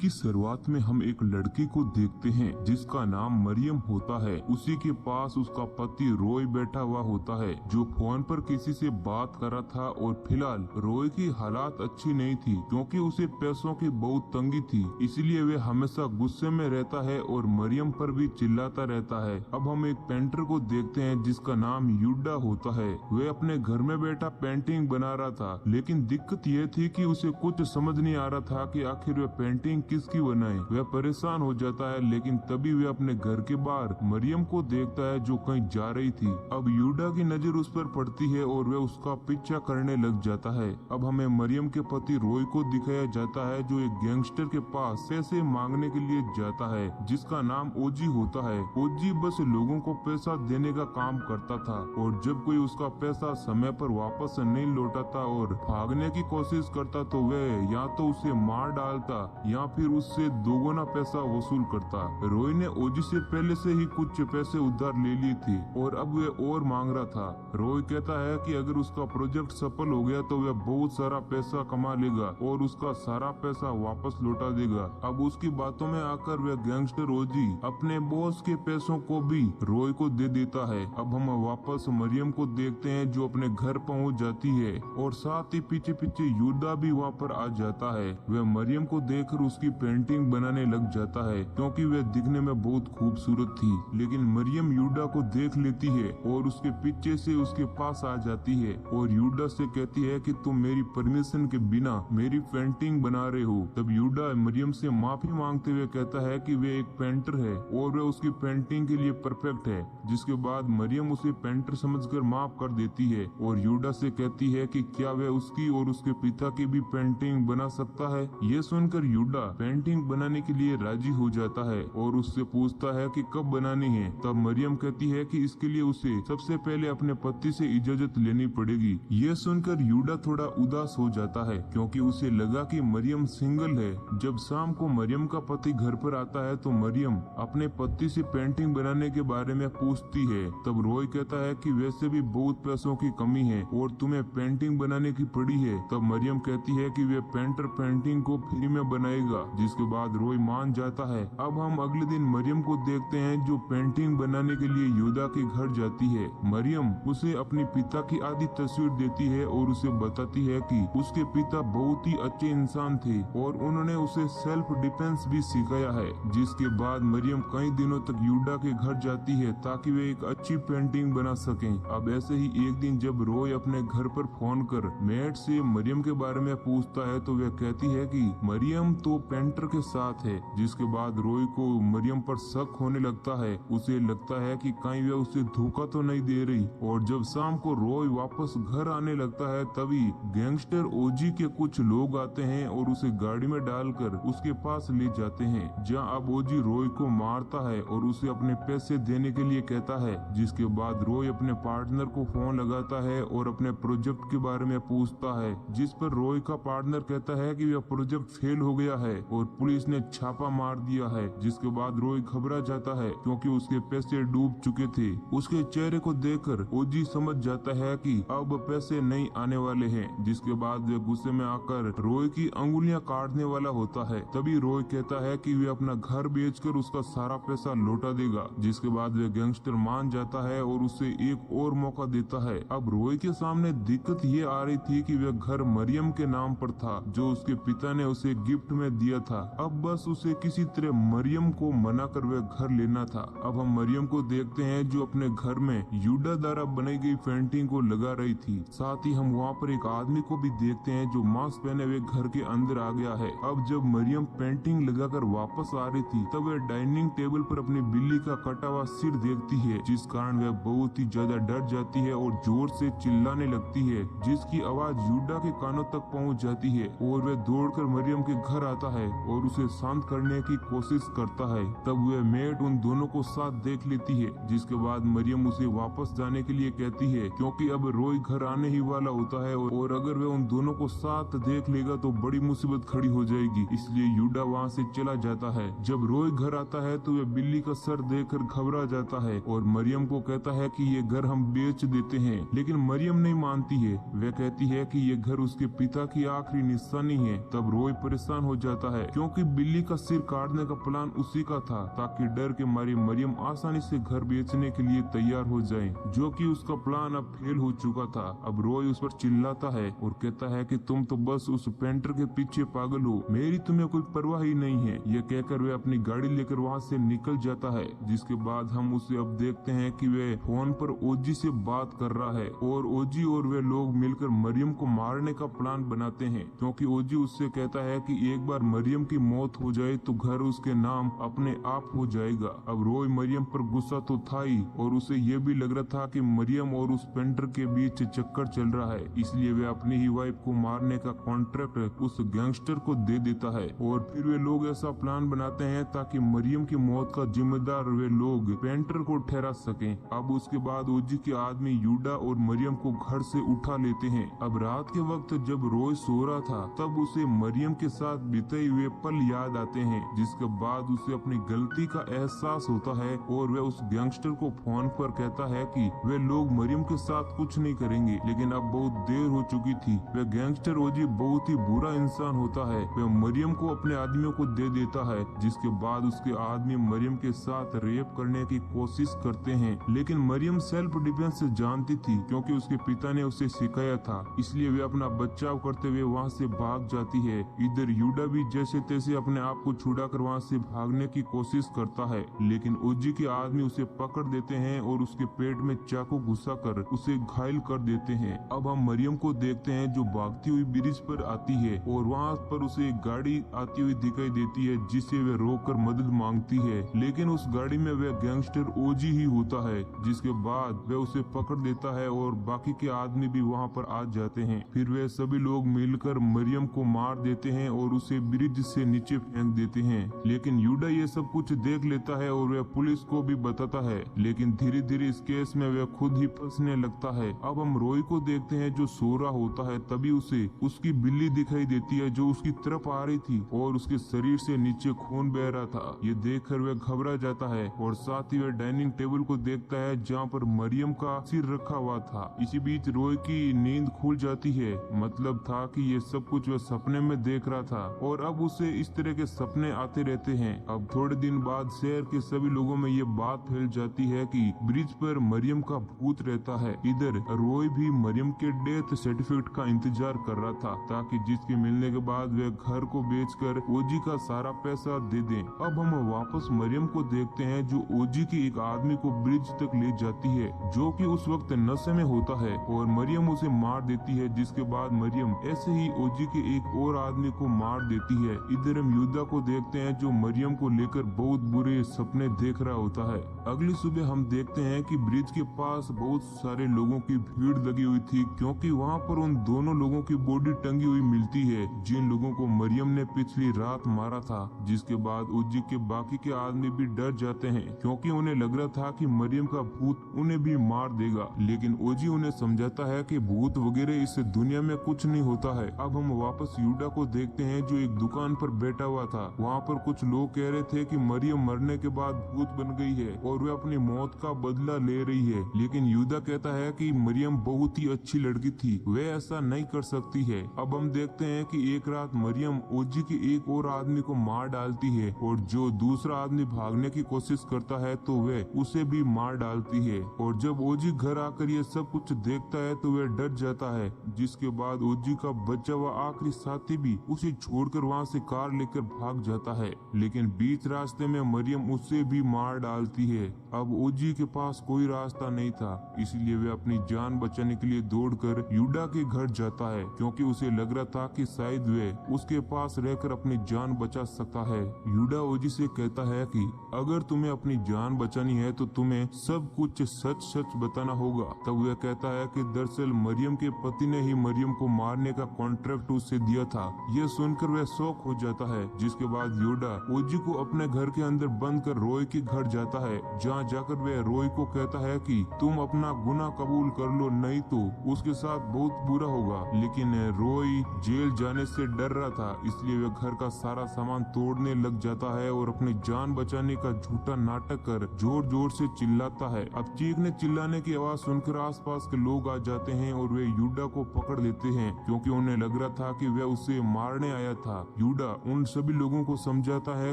की शुरुआत में हम एक लड़की को देखते हैं जिसका नाम मरियम होता है। उसी के पास उसका पति रॉय बैठा हुआ होता है जो फोन पर किसी से बात कर रहा था। और फिलहाल रॉय की हालात अच्छी नहीं थी क्योंकि उसे पैसों की बहुत तंगी थी, इसलिए वे हमेशा गुस्से में रहता है और मरियम पर भी चिल्लाता रहता है। अब हम एक पेंटर को देखते हैं जिसका नाम यूडा होता है। वह अपने घर में बैठा पेंटिंग बना रहा था, लेकिन दिक्कत यह थी कि उसे कुछ समझ नहीं आ रहा था कि आखिर वह पेंटिंग किसकी बनाए। वह परेशान हो जाता है, लेकिन तभी वह अपने घर के बाहर मरियम को देखता है जो कहीं जा रही थी। अब यूडा की नजर उस पर पड़ती है और वह उसका पीछा करने लग जाता है। अब हमें मरियम के पति रॉय को दिखाया जाता है जो एक गैंगस्टर के पास पैसे मांगने के लिए जाता है जिसका नाम ओजी होता है। ओजी बस लोगों को पैसा देने का काम करता था और जब कोई उसका पैसा समय पर वापस नहीं लौटाता और भागने की कोशिश करता तो वह या तो उसे मार डालता या फिर उससे दोगुना पैसा वसूल करता। रॉय ने ओजी से पहले से ही कुछ पैसे उधार ले लिए थे और अब वह और मांग रहा था। रॉय कहता है कि अगर उसका प्रोजेक्ट सफल हो गया तो वह बहुत सारा पैसा कमा लेगा और उसका सारा पैसा वापस लौटा देगा। अब उसकी बातों में आकर वह गैंगस्टर ओजी अपने बॉस के पैसों को भी रॉय को दे देता है। अब हम वापस मरियम को देखते हैं जो अपने घर पहुंच जाती है और साथ ही पीछे पीछे यूडा भी वहां पर आ जाता है। वह मरियम को देखकर उसकी पेंटिंग बनाने लग जाता है क्योंकि वह दिखने में बहुत खूबसूरत थी। लेकिन मरियम यूडा को देख लेती है और उसके पीछे से उसके पास आ जाती है और यूडा से कहती है कि तुम मेरी परमिशन के बिना मेरी पेंटिंग बना रहे हो। तब यूडा मरियम से माफी मांगते हुए कहता है कि वे एक पेंटर है और वह उसकी पेंटिंग के लिए परफेक्ट है, जिसके बाद मरियम उसे पेंटर समझकर माफ कर देती है और यूडा से कहती है कि क्या वह उसकी और उसके पिता की भी पेंटिंग बना सकता है। ये सुनकर यूडा पेंटिंग बनाने के लिए राजी हो जाता है और उससे पूछता है कि कब बनानी है। तब मरियम कहती है कि इसके लिए उसे सबसे पहले अपने पति से इजाजत लेनी पड़ेगी। ये सुनकर यूडा थोड़ा उदास हो जाता है क्योंकि उसे लगा कि मरियम सिंगल है। जब शाम को मरियम का पति घर पर आता है तो मरियम अपने पति से पेंटिंग बनाने के बारे में पूछती है। तब रॉय कहता है कि वैसे भी बहुत पैसों की कमी है और तुम्हें पेंटिंग बनाने की पड़ी है। तब मरियम कहती है कि वे पेंटर पेंटिंग को फ्री में बनाएगा, जिसके बाद रॉय मान जाता है। अब हम अगले दिन मरियम को देखते हैं जो पेंटिंग बनाने के लिए यूडा के घर जाती है। मरियम उसे अपने पिता की आधी तस्वीर देती है और उसे बताती है कि उसके पिता बहुत ही अच्छे इंसान थे और उन्होंने उसे सेल्फ डिफेंस भी सिखाया है। जिसके बाद मरियम कई दिनों तक यूडा के घर जाती है ताकि वे एक अच्छी पेंटिंग बना सकें। अब ऐसे ही एक दिन जब रॉय अपने घर पर फोन कर मेट से मरियम के बारे में पूछता है तो वह कहती है कि मरियम तो पेंटर के साथ है। जिसके बाद रॉय को मरियम पर शक होने लगता है। उसे लगता है कि कहीं वह उसे धोखा तो नहीं दे रही। और जब शाम को रॉय वापस घर आने लगता है तभी गैंगस्टर ओजी के कुछ लोग आते हैं और उसे गाड़ी में डालकर उसके पास ले जाते हैं, जहां अब ओजी रॉय को मारता है और उसे अपने पैसे देने के लिए कहता है। जिसके बाद रॉय अपने पार्टनर को फोन लगाता है और अपने प्रोजेक्ट के बारे में पूछता है, जिस पर रॉय का पार्टनर कहता है कि वह प्रोजेक्ट फेल हो गया है और पुलिस ने छापा मार दिया है। जिसके बाद रॉय घबरा जाता है क्योंकि उसके पैसे डूब चुके थे। उसके चेहरे को देखकर ओजी समझ जाता है कि अब पैसे नहीं आने वाले हैं। जिसके बाद वह गुस्से में आकर रॉय की अंगुलियां काटने वाला होता है। तभी रॉय कहता है कि वे अपना घर बेचकर उसका सारा पैसा लौटा देगा। जिसके बाद वह गैंगस्टर मान जाता है और उसे एक और मौका देता है। अब रॉय के सामने दिक्कत ये आ रही थी कि वह घर मरियम के नाम पर था जो उसके पिता ने उसे गिफ्ट में दिया था। अब बस उसे किसी तरह मरियम को मना कर वह घर लेना था। अब हम मरियम को देखते हैं जो अपने घर में यूडा द्वारा बनाई गई पेंटिंग को लगा रही थी। साथ ही हम वहाँ पर एक आदमी को भी देखते हैं जो मास्क पहने हुए घर के अंदर आ गया है। अब जब मरियम पेंटिंग लगाकर वापस आ रही थी तब वह डाइनिंग टेबल पर अपनी बिल्ली का कटा हुआ सिर देखती है, जिस कारण वह बहुत ही ज्यादा डर जाती है और जोर से चिल्लाने लगती है, जिसकी आवाज यूडा के कानों तक पहुंच जाती है और वह दौड़कर मरियम के घर आता है और उसे शांत करने की कोशिश करता है। तब वह मेट उन दोनों को साथ देख लेती है। जिसके बाद मरियम उसे वापस जाने के लिए कहती है क्योंकि अब रॉय घर आने ही वाला होता है और अगर वह उन दोनों को साथ देख लेगा तो बड़ी मुसीबत खड़ी हो जाएगी। इसलिए यूडा वहाँ से चला जाता है। जब रॉय घर आता है तो वह बिल्ली का सर देखकर घबरा जाता है और मरियम को कहता है कि ये घर हम बेच देते हैं। लेकिन मरियम नहीं मानती है। वह कहती है कि ये घर उसके पिता की आखिरी निशानी है। तब रॉय परेशान हो जाता है, क्योंकि बिल्ली का सिर काटने का प्लान उसी का था, ताकि डर के मारे मरियम आसानी से घर बेचने के लिए तैयार हो जाए, जो कि उसका प्लान अब फेल हो चुका था। अब रॉय उस पर चिल्लाता है और कहता है कि तुम तो बस उस पेंटर के पीछे पागल हो, मेरी तुम्हें कोई परवाह ही नहीं है। यह कहकर वे अपनी गाड़ी लेकर वहाँ से निकल जाता है, जिसके बाद हम उसे अब देखते हैं कि वे फोन पर ओजी से बात कर रहा है और ओजी और वे लोग मिलकर मरियम को मारने का प्लान बनाते हैं, क्योंकि ओजी उससे कहता है कि एक बार मरियम की मौत हो जाए तो घर उसके नाम अपने आप हो जाएगा। अब रॉय मरियम पर गुस्सा तो था ही, और उसे ये भी लग रहा था कि मरियम और उस पेंटर के बीच चक्कर चल रहा है, इसलिए वे अपनी ही वाइफ को मारने का कॉन्ट्रैक्ट उस गैंगस्टर को दे देता है। और फिर वे लोग ऐसा प्लान बनाते हैं ताकि मरियम की मौत का जिम्मेदार वे लोग पेंटर को ठहरा सकें। अब उसके बाद ओजी के आदमी यूडा और मरियम को घर से उठा लेते हैं। अब रात के वक्त जब रॉय सो रहा था, तब उसे मरियम के साथ बिताए हुए पल याद आते हैं, जिसके बाद उसे अपनी गलती का एहसास होता है और वह उस गैंगस्टर को फोन पर कहता है कि वे लोग मरियम के साथ कुछ नहीं करेंगे। लेकिन अब बहुत देर हो चुकी थी। वह गैंगस्टर ओजी बहुत ही बुरा इंसान होता है। वह मरियम को अपने आदमियों को दे देता है, जिसके बाद उसके आदमी मरियम के साथ रेप करने की कोशिश करते हैं। लेकिन मरियम सेल्फ डिफेंस से जानती थी, क्योंकि उसके पिता ने उसे सिखाया था, इसलिए वे अपना बचाव करते हुए वहाँ से भाग जाती है। इधर यूडा भी जैसे तैसे अपने आप को छुड़ाकर वहाँ से भागने की कोशिश करता है, लेकिन ओजी के आदमी उसे पकड़ देते हैं और उसके पेट में चाकू घुसाकर उसे घायल कर देते हैं। अब हम मरियम को देखते हैं जो भागती हुई ब्रिज पर आती है और वहाँ पर उसे एक गाड़ी आती हुई दिखाई देती है, जिसे वे रोककर मदद मांगती है। लेकिन उस गाड़ी में वह गैंगस्टर ओजी ही होता है, जिसके बाद वह उसे पकड़ देता है और बाकी के आदमी भी वहाँ पर आ जाते हैं। फिर वे सभी लोग मिलकर मरियम को मार देते हैं और उसे ब्रिज से नीचे फेंक देते हैं। लेकिन यूडा ये सब कुछ देख लेता है और वह पुलिस को भी बताता है, लेकिन धीरे धीरे इस केस में वह खुद ही फंसने लगता है। अब हम रॉय को देखते हैं जो सो रहा होता है, तभी उसे उसकी बिल्ली दिखाई देती है जो उसकी तरफ आ रही थी और उसके शरीर से नीचे खून बह रहा था। ये देखकर वह घबरा जाता है और साथ ही वह डाइनिंग टेबल को देखता है जहाँ पर मरियम का सिर रखा हुआ था। इसी बीच रॉय की नींद खुल जाती है, मतलब था कि ये सब कुछ वह सपने में देख रहा था और अब उसे इस तरह के सपने आते रहते हैं। अब थोड़े दिन बाद शहर के सभी लोगों में ये बात फैल जाती है कि ब्रिज पर मरियम का भूत रहता है। इधर रॉय भी मरियम के डेथ सर्टिफिकेट का इंतजार कर रहा था, ताकि जिसके मिलने के बाद वे घर को बेचकर ओजी का सारा पैसा दे दें। अब हम वापस मरियम को देखते हैं जो ओजी के एक आदमी को ब्रिज तक ले जाती है, जो कि उस वक्त नशे में होता है, और मरियम उसे मार देती है, जिसके बाद मरियम ऐसे ही ओजी के एक और आदमी को मार देती है। इधर हम युद्धा को देखते हैं जो मरियम को लेकर बहुत बुरे सपने देख रहा होता है। अगली सुबह हम देखते हैं कि ब्रिज के पास बहुत सारे लोगों की भीड़ लगी हुई थी, क्योंकि वहाँ पर उन दोनों लोगों की बॉडी टंगी हुई मिलती है जिन लोगों को मरियम ने पिछली रात मारा था। जिसके बाद ओजी के बाकी के आदमी भी डर जाते हैं, क्योंकि उन्हें लग रहा था कि मरियम का भूत उन्हें भी मार देगा। लेकिन ओजी उन्हें समझाता है कि भूत वगैरह इस दुनिया में कुछ नहीं होता है। अब हम वापस यूडा को देखते हैं जो एक दुकान पर बैठा हुआ था। वहाँ पर कुछ लोग कह रहे थे कि मरियम मरने के बाद भूत बन गई है और वह अपनी मौत का बदला ले रही है। लेकिन यूदा कहता है कि मरियम बहुत ही अच्छी लड़की थी, वह ऐसा नहीं कर सकती है। अब हम देखते हैं कि एक रात मरियम ओजी के एक और आदमी को मार डालती है और जो दूसरा आदमी भागने की कोशिश करता है तो वह उसे भी मार डालती है। और जब ओजी घर आकर ये सब कुछ देखता है तो वह डर जाता है, जिसके बाद ओजी का बचा हुआ आखिरी साथी भी उसे छोड़कर वहाँ से कार लेकर भाग जाता है। लेकिन बीच रास्ते में मरियम उसे भी मार डालती है। अब ओजी के पास कोई रास्ता नहीं था, इसलिए वह अपनी जान बचाने के लिए दौड़कर यूडा के घर जाता है, क्योंकि उसे लग रहा था कि शायद वह उसके पास रहकर अपनी जान बचा सकता है। यूडा ओजी से कहता है कि अगर तुम्हें अपनी जान बचानी है तो तुम्हें सब कुछ सच सच बताना होगा। तब वह कहता है कि दरअसल मरियम के पति ने ही मरियम को मारने का कॉन्ट्रैक्ट उसे दिया था। यह सुनकर वह शॉक हो जाता है, जिसके बाद यूडा ओजी को अपने घर के अंदर बंद कर रॉय के घर जाता है, जहाँ जाकर वह रॉय को कहता है कि तुम अपना गुनाह कबूल कर लो, नहीं तो उसके साथ बहुत बुरा होगा। लेकिन रॉय जेल जाने से डर रहा था, इसलिए वह घर का सारा सामान तोड़ने लग जाता है और अपनी जान बचाने का झूठा नाटक कर जोर जोर से चिल्लाता है। अब चीखने चिल्लाने की आवाज सुनकर आसपास के लोग आ जाते हैं और वे यूडा को पकड़ लेते हैं, क्योंकि उन्हें लग रहा था कि वह उसे मारने आया था। यूडा उन सभी लोगों को समझाता है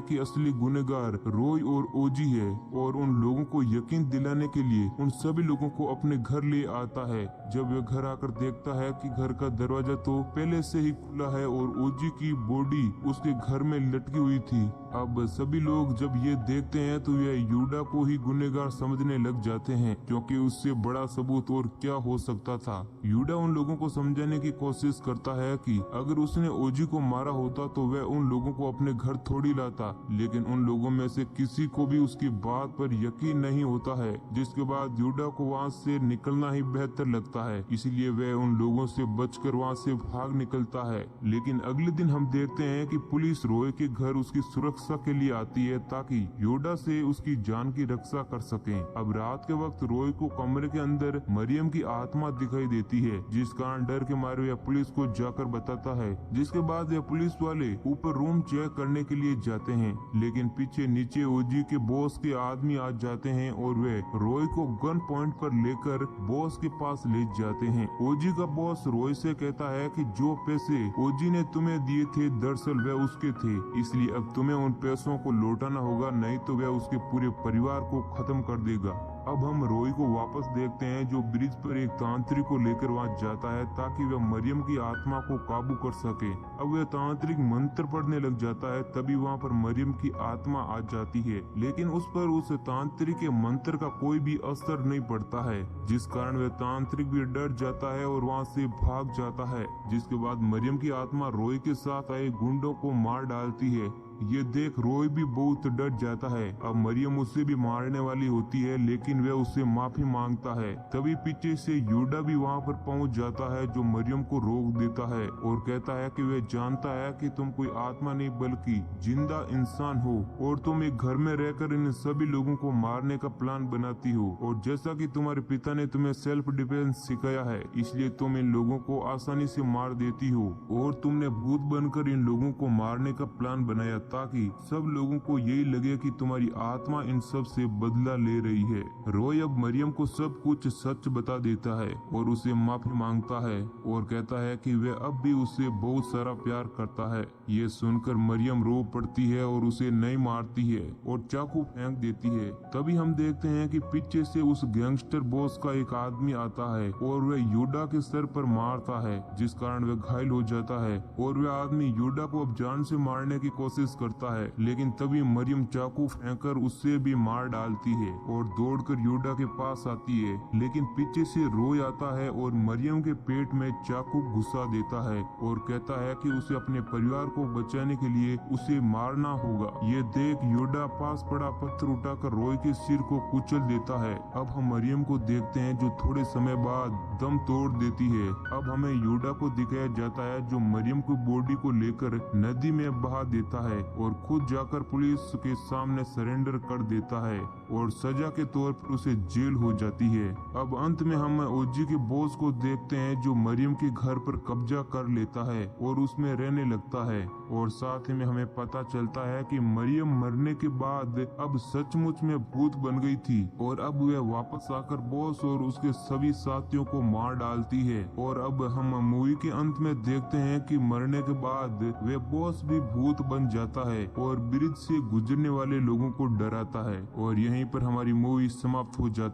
कि असली गुनहगार रॉय और ओजी है और उन लोगों को यकीन दिलाने के लिए उन सभी लोगों को अपने घर ले आता है। जब वह घर आकर देखता है कि घर का दरवाजा तो पहले से ही खुला है और ओजी की बॉडी उसके घर में लटकी हुई थी। अब सभी लोग जब ये देखते हैं तो यह यूडा को ही गुनहगार समझने लग जाते हैं, क्योंकि उससे बड़ा सबूत और क्या हो सकता था। यूडा उन लोगों को समझाने की कोशिश करता है कि अगर उसने ओजी को मारा होता तो वह उन लोगों को अपने घर थोड़ी लाता, लेकिन उन लोगों में से किसी को भी उसकी बात पर यकीन नहीं होता है, जिसके बाद यूडा को वहाँ से निकलना ही बेहतर लगता है। इसलिए वह उन लोगों से बचकर वहाँ से भाग निकलता है। लेकिन अगले दिन हम देखते हैं कि पुलिस रॉय के घर उसकी सुरक्षा के लिए आती है ताकि यूडा से उसकी जान की रक्षा कर सकें। अब रात के वक्त रॉय को कमरे के अंदर मरियम की आत्मा दिखाई देती है, जिस कारण डर के मारे वह पुलिस को जाकर बताता है, जिसके बाद वह पुलिस वाले ऊपर रूम चेक करने के लिए जाते हैं। लेकिन पीछे नीचे ओजी के बॉस के आदमी आ जाते हैं और वे रॉय को गन पॉइंट पर लेकर बॉस के पास ले जाते हैं। ओजी का बॉस रॉय से कहता है कि जो पैसे ओजी ने तुम्हें दिए थे दरअसल वे उसके थे, इसलिए अब तुम्हें उन पैसों को लौटाना होगा, नहीं तो वह उसके पूरे परिवार को खत्म कर देगा। अब हम रॉय को वापस देखते हैं जो ब्रिज पर एक तांत्रिक को लेकर वहां जाता है ताकि वह मरियम की आत्मा को काबू कर सके। अब वह तांत्रिक मंत्र पढ़ने लग जाता है, तभी वहां पर मरियम की आत्मा आ जाती है, लेकिन उस पर उस तांत्रिक के मंत्र का कोई भी असर नहीं पड़ता है, जिस कारण वह तांत्रिक भी डर जाता है और वहां से भाग जाता है। जिसके बाद मरियम की आत्मा रॉय के साथ आए गुंडों को मार डालती है। ये देख रॉय भी बहुत डर जाता है। अब मरियम उसे भी मारने वाली होती है, लेकिन वह उससे माफी मांगता है। तभी पीछे से यूडा भी वहाँ पर पहुँच जाता है, जो मरियम को रोक देता है और कहता है कि वह जानता है कि तुम कोई आत्मा नहीं बल्कि जिंदा इंसान हो और तुम एक घर में रहकर इन सभी लोगों को मारने का प्लान बनाती हो, और जैसा कि तुम्हारे पिता ने तुम्हें सेल्फ डिफेंस सिखाया है इसलिए तुम इन लोगों को आसानी से मार देती हो, और तुमने भूत बनकर इन लोगों को मारने का प्लान बनाया ताकि सब लोगों को यही लगे कि तुम्हारी आत्मा इन सब से बदला ले रही है। रॉय अब मरियम को सब कुछ सच बता देता है और उसे माफी मांगता है और कहता है कि वह अब भी उसे बहुत सारा प्यार करता है। ये सुनकर मरियम रो पड़ती है और उसे नहीं मारती है और चाकू फेंक देती है। तभी हम देखते हैं कि पीछे से उस गैंगस्टर बॉस का एक आदमी आता है और वह यूडा के सर पर मारता है, जिस कारण वह घायल हो जाता है और वह आदमी यूडा को अब जान से मारने की कोशिश करता है, लेकिन तभी मरियम चाकू फेंककर उससे भी मार डालती है और दौड़कर यूडा के पास आती है। लेकिन पीछे से रॉय आता है और मरियम के पेट में चाकू घुसा देता है और कहता है कि उसे अपने परिवार को बचाने के लिए उसे मारना होगा। ये देख यूडा पास पड़ा पत्थर उठाकर रॉय के सिर को कुचल देता है। अब हम मरियम को देखते हैं जो थोड़े समय बाद दम तोड़ देती है। अब हमें यूडा को दिखाया जाता है जो मरियम की बॉडी को लेकर नदी में बहा देता है और खुद जाकर पुलिस के सामने सरेंडर कर देता है और सजा के तौर पर उसे जेल हो जाती है। अब अंत में हम ओजी के बॉस को देखते हैं जो मरियम के घर पर कब्जा कर लेता है और उसमें रहने लगता है, और साथ ही में हमें पता चलता है कि मरियम मरने के बाद अब सचमुच में भूत बन गई थी और अब वह वापस आकर बॉस और उसके सभी साथियों को मार डालती है। और अब हम मूवी के अंत में देखते हैं कि मरने के बाद वह बॉस भी भूत बन जाता है और ब्रिज से गुजरने वाले लोगों को डराता है, और यहीं पर हमारी मूवी समाप्त हो जाती है।